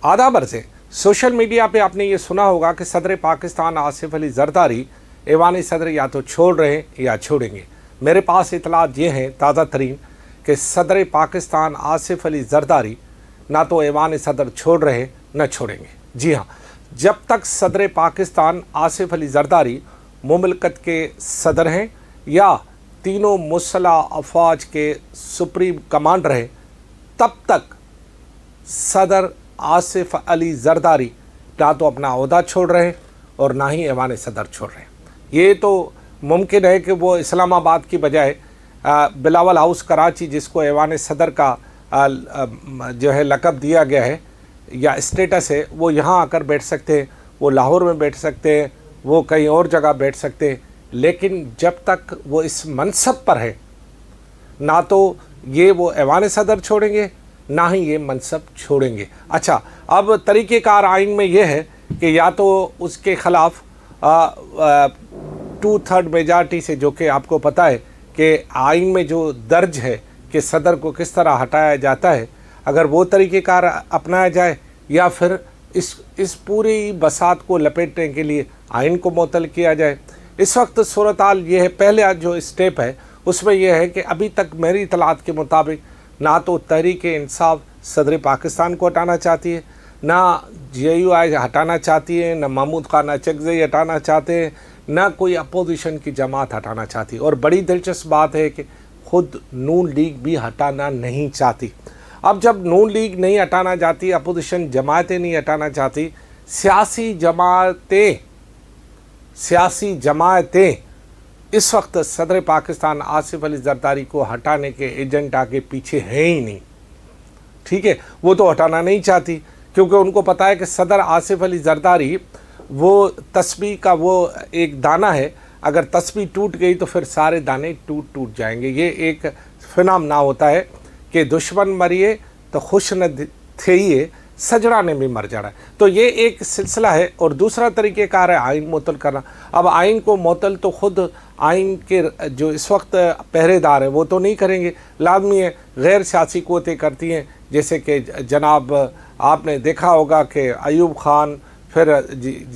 आदाब अर्ज़। Social media पे आपने ये सुना होगा कि सदर पाकिस्तान आसिफ अली जरदारी ऐवान सदर या तो छोड़ रहे हैं या छोड़ेंगे। मेरे पास इतलात ये हैं ताज़ा तरीन कि सदर पाकिस्तान आसिफ अली जरदारी ना तो ऐवान सदर छोड़ रहे हैं न छोड़ेंगे। जी हाँ, जब तक सदर पाकिस्तान आसिफ अली जरदारी मुमलकत के सदर हैं या तीनों मुसल्ह अफवाज के सुप्रीम कमांडर हैं, तब तक सदर आसिफ अली जरदारी ना तो अपना ओहदा छोड़ रहे हैं और ना ही ऐवान सदर छोड़ रहे हैं। ये तो मुमकिन है कि वो इस्लामाबाद की बजाय बिलावल हाउस कराची, जिसको ऐवान सदर का जो है लक़ब दिया गया है या स्टेटस है, वो यहाँ आकर बैठ सकते हैं, वो लाहौर में बैठ सकते हैं, वो कहीं और जगह बैठ सकते हैं। लेकिन जब तक वो इस मनसब पर है, ना तो ये वो ऐवान सदर छोड़ेंगे ना ही ये मनसब छोड़ेंगे। अच्छा, अब तरीक़ेकार आइन में ये है कि या तो उसके ख़िलाफ़ 2/3 मेजॉरिटी से, जो कि आपको पता है कि आइन में जो दर्ज है कि सदर को किस तरह हटाया जाता है, अगर वो तरीक़ेकार अपनाया जाए, या फिर इस पूरी बसात को लपेटने के लिए आइन को मुअत्तल किया जाए। इस वक्त सूरत हाल ये है, पहले जो स्टेप है उसमें यह है कि अभी तक मेरी इतलात के मुताबिक ना तो तहरीक इंसाफ सदर पाकिस्तान को हटाना चाहती है, ना JUI हटाना चाहती है, ना महमूद खान अचकज़ई हटाना चाहते हैं, ना कोई अपोजिशन की जमात हटाना चाहती। और बड़ी दिलचस्प बात है कि ख़ुद नून लीग भी हटाना नहीं चाहती। अब जब नून लीग नहीं हटाना चाहती, अपोजिशन जमातें नहीं हटाना चाहती, सियासी जमातें इस वक्त सदर पाकिस्तान आसिफ अली जरदारी को हटाने के एजेंडा के पीछे है ही नहीं। ठीक है, वो तो हटाना नहीं चाहती क्योंकि उनको पता है कि सदर आसिफ अली जरदारी वो तस्बीह का वो एक दाना है, अगर तस्बीह टूट गई तो फिर सारे दाने टूट जाएंगे। ये एक फिनोमेना होता है कि दुश्मन मरिए तो खुश न थे, सजड़ा ने भी मर जाना है। तो ये एक सिलसिला है। और दूसरा तरीक़ेकार है आइन मुअत्तल करना। अब आइन को मुअत्तल तो ख़ुद आइन के जो इस वक्त पहरेदार हैं वो तो नहीं करेंगे, लाजमी है गैर सियासी क़ुव्वतें करती हैं, जैसे कि जनाब आपने देखा होगा कि अयूब ख़ान, फिर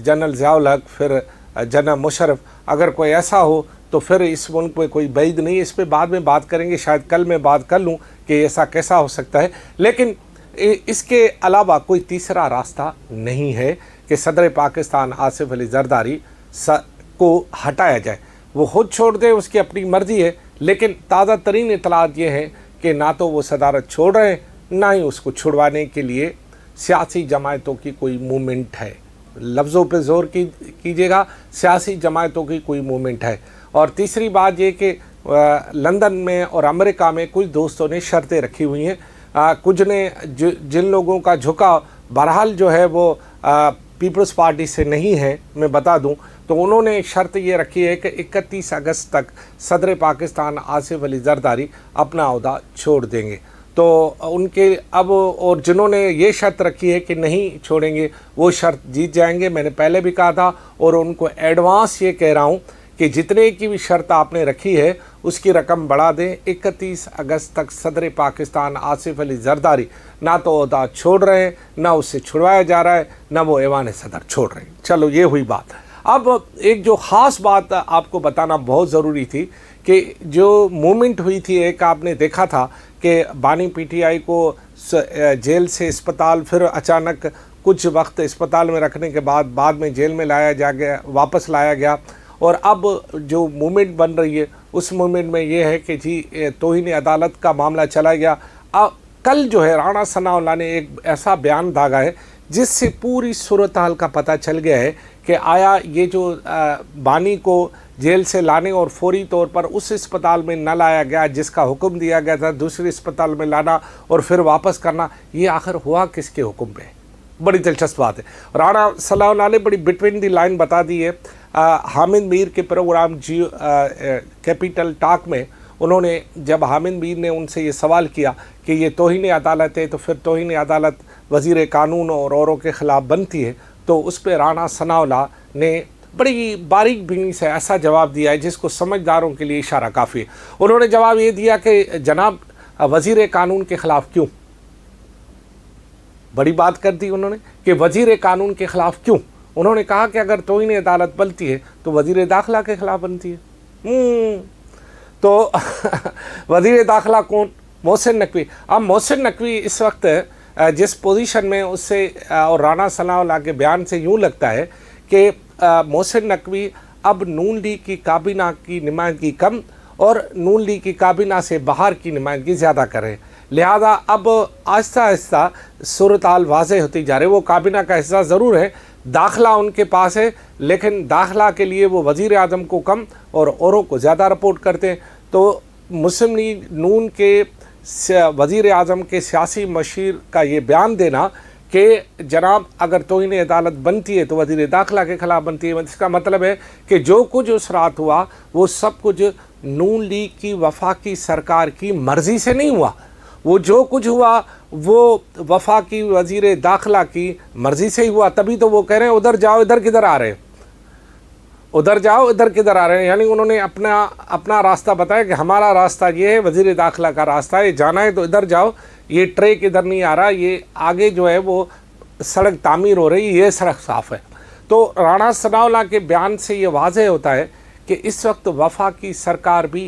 जनरल ज़ियाउल हक़, फिर जनरल मुशर्रफ। अगर कोई ऐसा हो तो फिर इस मुल्क में कोई बैद नहीं है। इस पर बाद में बात करेंगे, शायद कल मैं बात कर लूँ कि ऐसा कैसा हो सकता है। लेकिन इसके अलावा कोई तीसरा रास्ता नहीं है कि सदर पाकिस्तान आसिफ अली जरदारी को हटाया जाए। वो ख़ुद छोड़ दे, उसकी अपनी मर्ज़ी है। लेकिन ताज़ा तरीन इतलात ये हैं कि ना तो वो सदारत छोड़ रहे हैं, ना ही उसको छुड़वाने के लिए सियासी जमातों की कोई मूवमेंट है। लफ्ज़ों पे ज़ोर कीजिएगा, सियासी जमातों की कोई मूवमेंट है। और तीसरी बात ये कि लंदन में और अमेरिका में कुछ दोस्तों ने शर्तें रखी हुई हैं। कुछ ने जिन लोगों का झुकाव बहरहाल जो है वो पीपल्स पार्टी से नहीं है, मैं बता दूं, तो उन्होंने शर्त ये रखी है कि 31 अगस्त तक सदर पाकिस्तान आसिफ अली जरदारी अपना ओहदा छोड़ देंगे। तो उनके अब, और जिन्होंने ये शर्त रखी है कि नहीं छोड़ेंगे, वो शर्त जीत जाएंगे। मैंने पहले भी कहा था और उनको एडवांस ये कह रहा हूँ कि जितने की भी शर्त आपने रखी है उसकी रकम बढ़ा दें। 31 अगस्त तक सदर पाकिस्तान आसिफ अली जरदारी ना तो ओहदा छोड़ रहे हैं, ना उससे छुड़वाया जा रहा है, ना वो ऐवान सदर छोड़ रहे हैं। चलो, ये हुई बात। अब एक जो ख़ास बात आपको बताना बहुत ज़रूरी थी कि जो मूवमेंट हुई थी, एक आपने देखा था कि बानी PTI को जेल से अस्पताल, फिर अचानक कुछ वक्त अस्पताल में रखने के बाद में जेल में वापस लाया गया। और अब जो मूवमेंट बन रही है उस मूवमेंट में ये है कि जी तौहीन अदालत का मामला चला गया। अब कल जो है राणा सनाउल्लाह ने एक ऐसा बयान दागा है जिससे पूरी सूरत हाल का पता चल गया है कि आया ये जो बानी को जेल से लाने और फौरी तौर पर उस अस्पताल में न लाया गया जिसका हुक्म दिया गया था, दूसरे अस्पताल में लाना और फिर वापस करना, ये आखिर हुआ किसके हुक्म पे? बड़ी दिलचस्प बात है। राणा सनाउल्लाह ने बड़ी बिटवीन दी लाइन बता दी है। हामिद मीर के प्रोग्राम कैपिटल टॉक में उन्होंने, जब हामिद मीर ने उनसे ये सवाल किया कि ये तौहीन अदालत है तो फिर तौहीन अदालत वज़ीर कानून और औरों के ख़िलाफ़ बनती है, तो उस पर राणा सनाउल्लाह ने बड़ी बारीक बीनी से ऐसा जवाब दिया है जिसको समझदारों के लिए इशारा काफ़ी है। उन्होंने जवाब ये दिया कि जनाब वज़ीर कानून के ख़िलाफ़ क्यों? बड़ी बात कर दी उन्होंने कि वज़ीर कानून के ख़िलाफ़ क्यों। उन्होंने कहा कि अगर तौहीन अदालत बनती है तो वज़ीर दाखिला के ख़िलाफ़ बनती है। तो वज़ीर दाखिला कौन? मोहसिन नकवी। अब मोहसिन नकवी इस वक्त जिस पोजीशन में उससे और राणा सनाउल्लाह के बयान से यूँ लगता है कि मोहसिन नकवी अब नून लीग की काबीना की नुमाइंदगी कम और नून लीग की काबीना से बाहर की नुमाइंदगी ज़्यादा कर रहे हैं, लिहाजा अब आहिस्ता आहिस्ता सूरत-हाल वाज़ेह होती जा रही है। वो काबीना का हिस्सा ज़रूर है, दाखिला उनके पास है, लेकिन दाखिला के लिए वो वज़ीर आज़म को कम और औरों को ज़्यादा रिपोर्ट करते हैं। तो मुस्लिम लीग नून के वज़ीर आज़म के सियासी मशीर का ये बयान देना कि जनाब अगर तौहीन अदालत बनती है तो वज़ीर दाखिला के ख़िलाफ़ बनती है, इसका मतलब है कि जो कुछ उस रात हुआ वो सब कुछ नून लीग की वफाकी सरकार की मर्ज़ी से नहीं हुआ। वो जो कुछ हुआ वो वफाकी वज़ीर दाखिला की मर्ज़ी से ही हुआ। तभी तो वो कह रहे हैं उधर जाओ इधर किधर आ रहे हैं, उधर जाओ इधर किधर आ रहे हैं। यानी उन्होंने अपना रास्ता बताया कि हमारा रास्ता ये है, वज़ीर दाखिला का रास्ता है, जाना है तो इधर जाओ, ये ट्रैक इधर नहीं आ रहा, ये आगे जो है वो सड़क तामीर हो रही है, ये सड़क साफ़ है। तो राणा सनाउल्लाह के बयान से ये वाज़ेह होता है कि इस वक्त वफाकी सरकार भी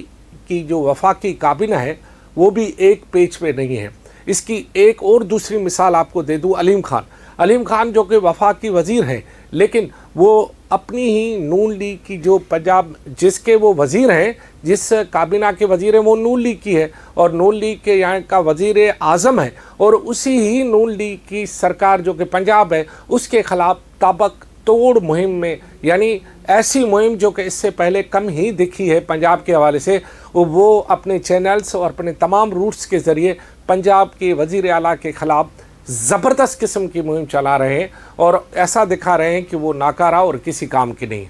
की जो वफाकी काबीना है वो भी एक पेज पे नहीं है। इसकी एक और दूसरी मिसाल आपको दे दूँ, अलीम खान जो कि वफाकी वज़ीर हैं, लेकिन वो अपनी ही नून लीग की जो पंजाब जिसके वो वज़ीर हैं, जिस काबीना के वज़ीर हैं वो नून लीग की है और नून लीग के यहाँ का वज़ीर आज़म है, और उसी ही नून लीग की सरकार जो कि पंजाब है उसके ख़िलाफ़ ताबक तोड़ मुहिम में, यानी ऐसी मुहिम जो कि इससे पहले कम ही दिखी है पंजाब के हवाले से, वो अपने चैनल्स और अपने तमाम रूट्स के ज़रिए पंजाब के वज़ीर आला के ख़िलाफ़ ज़बरदस्त किस्म की मुहिम चला रहे हैं और ऐसा दिखा रहे हैं कि वो नाकारा और किसी काम की नहीं,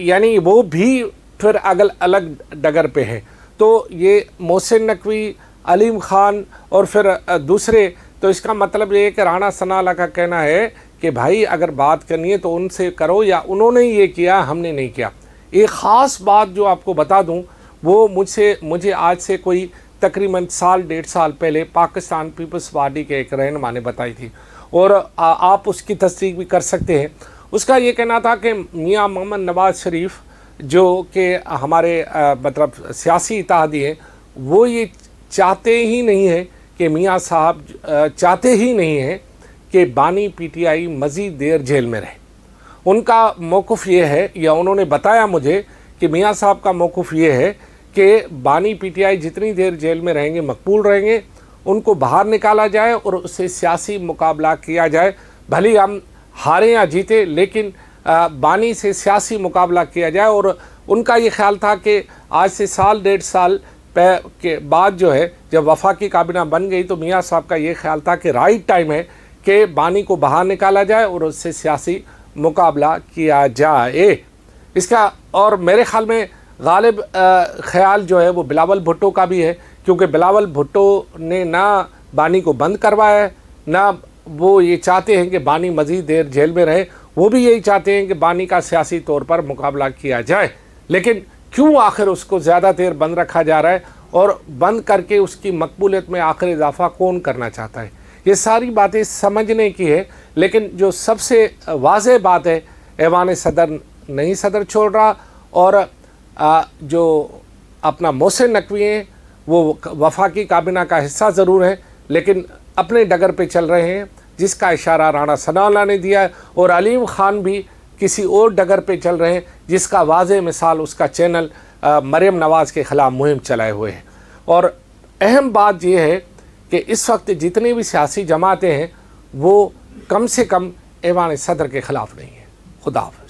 यानी वो भी फिर अलग डगर पे हैं। तो ये मोहसिन नकवी, अलीम खान और फिर दूसरे, तो इसका मतलब ये है कि राणा सनाउल्लाह का कहना है कि भाई अगर बात करनी है तो उनसे करो, या उन्होंने ये किया हमने नहीं किया। एक ख़ास बात जो आपको बता दूं, वो मुझे आज से कोई तकरीबन साल 1.5 साल पहले पाकिस्तान पीपल्स पार्टी के एक रहनुमा ने बताई थी, और आप उसकी तस्दीक भी कर सकते हैं। उसका ये कहना था कि मियाँ मोहम्मद नवाज़ शरीफ जो कि हमारे मतलब सियासी इत्तेहादी हैं, वो ये चाहते ही नहीं हैं कि मियाँ साहब चाहते ही नहीं हैं कि बानी पीटीआई मज़ीद देर जेल में रहे। उनका मौक़िफ़ ये है, या उन्होंने बताया मुझे कि मियाँ साहब का मौक़िफ़ ये है कि बानी पीटीआई जितनी देर जेल में रहेंगे मकबूल रहेंगे, उनको बाहर निकाला जाए और उससे सियासी मुकाबला किया जाए, भले हम हारें या जीते, लेकिन बानी से सियासी मुकाबला किया जाए। और उनका ये ख्याल था कि आज से साल 1.5 साल के बाद जो है, जब वफाकी काबीना बन गई, तो मियाँ साहब का ये ख्याल था कि राइट टाइम है कि बानी को बाहर निकाला जाए और उससे सियासी मुकाबला किया जाए। इसका और मेरे ख्याल में गालिब ख्याल जो है वो बिलावल भुट्टो का भी है, क्योंकि बिलावल भुट्टो ने ना बानी को बंद करवाया है, ना वो ये चाहते हैं कि बानी मज़ीद देर जेल में रहे। वो भी यही चाहते हैं कि बानी का सियासी तौर पर मुकाबला किया जाए, लेकिन क्यों आखिर उसको ज़्यादा देर बंद रखा जा रहा है, और बंद करके उसकी मकबूलियत में आखिर इजाफ़ा कौन करना चाहता है? ये सारी बातें समझने की है। लेकिन जो सबसे वाज़ेह बात है, ऐवान सदर नहीं सदर छोड़ रहा, और जो अपना मोहसिन नकवी हैं वो वफाकी काबीना का हिस्सा ज़रूर है, लेकिन अपने डगर पे चल रहे हैं, जिसका इशारा राणा सनाउल्लाह ने दिया है। और अलीम खान भी किसी और डगर पे चल रहे हैं, जिसका वाज़ेह मिसाल उसका चैनल मरियम नवाज़ के ख़िलाफ़ मुहिम चलाए हुए हैं। और अहम बात यह है कि इस वक्त जितनी भी सियासी जमातें हैं वो कम से कम ऐवान सदर के ख़िलाफ़ नहीं है। खुदा हाफ़िज़।